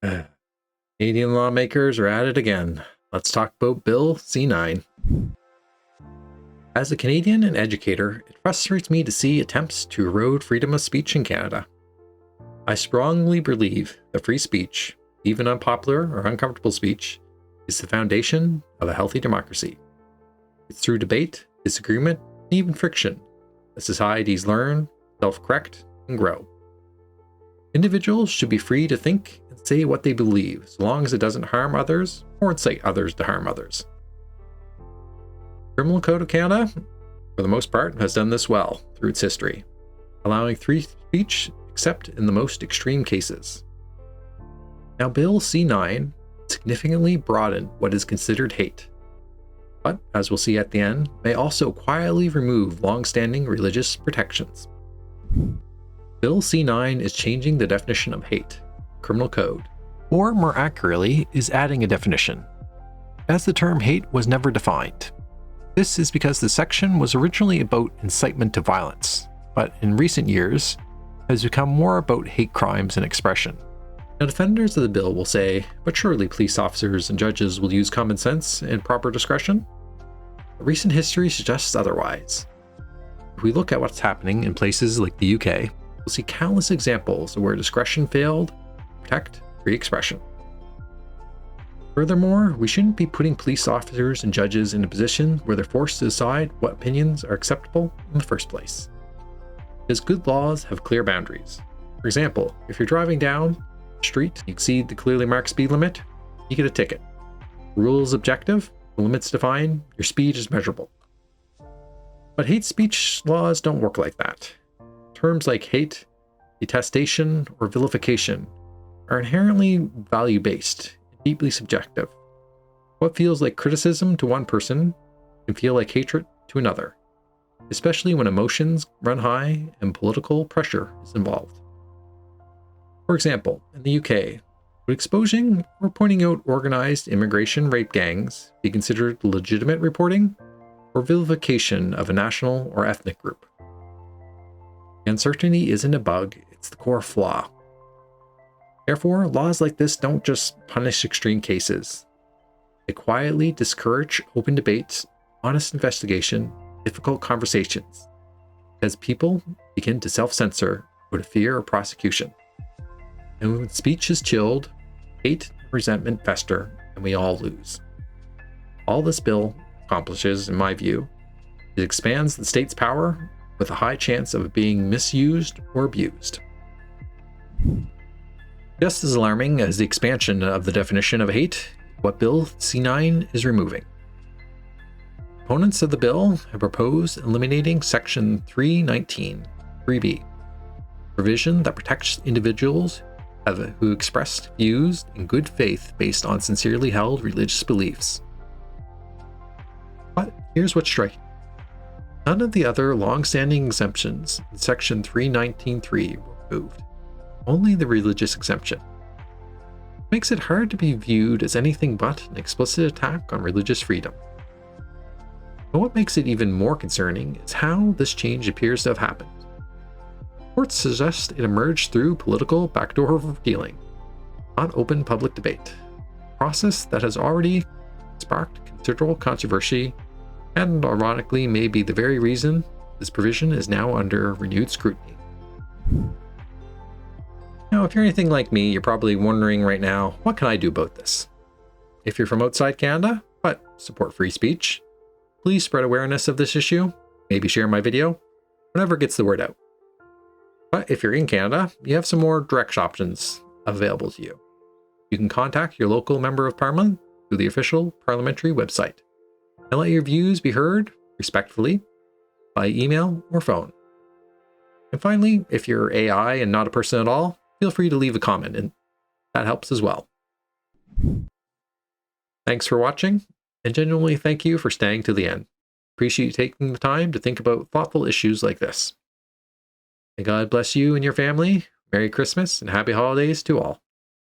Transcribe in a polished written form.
Canadian lawmakers are at it again. Let's talk about Bill C-9. As a Canadian and educator, it frustrates me to see attempts to erode freedom of speech in Canada. I strongly believe that free speech, even unpopular or uncomfortable speech, is the foundation of a healthy democracy. It's through debate, disagreement, and even friction that societies learn, self-correct, and grow. Individuals should be free to think and say what they believe, so long as it doesn't harm others or incite others to harm others. The Criminal Code of Canada, for the most part, has done this well through its history, allowing free speech except in the most extreme cases. Now, Bill C-9 significantly broadened what is considered hate, but, as we'll see at the end, may also quietly remove long-standing religious protections. Bill C-9 is changing the definition of hate, criminal code, or more accurately, is adding a definition, as the term hate was never defined. This is because the section was originally about incitement to violence, but in recent years has become more about hate crimes and expression. Now, defenders of the bill will say, but surely police officers and judges will use common sense and proper discretion? But recent history suggests otherwise. If we look at what's happening in places like the UK, we'll see countless examples of where discretion failed to protect free expression. Furthermore, we shouldn't be putting police officers and judges in a position where they're forced to decide what opinions are acceptable in the first place. Because good laws have clear boundaries. For example, if you're driving down the street and you exceed the clearly marked speed limit, you get a ticket. The rule is objective, the limit's defined, your speed is measurable. But hate speech laws don't work like that. Terms like hate, detestation, or vilification are inherently value-based, deeply subjective. What feels like criticism to one person can feel like hatred to another, especially when emotions run high and political pressure is involved. For example, in the UK, would exposing or pointing out organized immigration rape gangs be considered legitimate reporting or vilification of a national or ethnic group? The uncertainty isn't a bug, it's the core flaw. Therefore, laws like this don't just punish extreme cases. They quietly discourage open debates, honest investigation, difficult conversations, as people begin to self-censor out of fear of prosecution. And when speech is chilled, hate and resentment fester, and we all lose. All this bill accomplishes, in my view, is expands the state's power with a high chance of it being misused or abused. Just as alarming as the expansion of the definition of hate, what Bill C-9 is removing. Opponents of the bill have proposed eliminating Section 319, 3B, provision that protects individuals who express views in good faith based on sincerely held religious beliefs. But here's what's striking. None of the other long-standing exemptions in Section 319.3 were removed. Only the religious exemption. It makes it hard to be viewed as anything but an explicit attack on religious freedom. But what makes it even more concerning is how this change appears to have happened. Reports suggest it emerged through political backdoor dealing, not open public debate, a process that has already sparked considerable controversy and, ironically, may be the very reason this provision is now under renewed scrutiny. Now, if you're anything like me, you're probably wondering right now, what can I do about this? If you're from outside Canada, but support free speech, please spread awareness of this issue, maybe share my video, whatever gets the word out. But if you're in Canada, you have some more direct options available to you. You can contact your local Member of Parliament through the official parliamentary website, and let your views be heard respectfully by email or phone. And finally, if you're AI and not a person at all, feel free to leave a comment, and that helps as well. Thanks for watching, and genuinely thank you for staying to the end. Appreciate you taking the time to think about thoughtful issues like this. May God bless you and your family. Merry Christmas and happy holidays to all.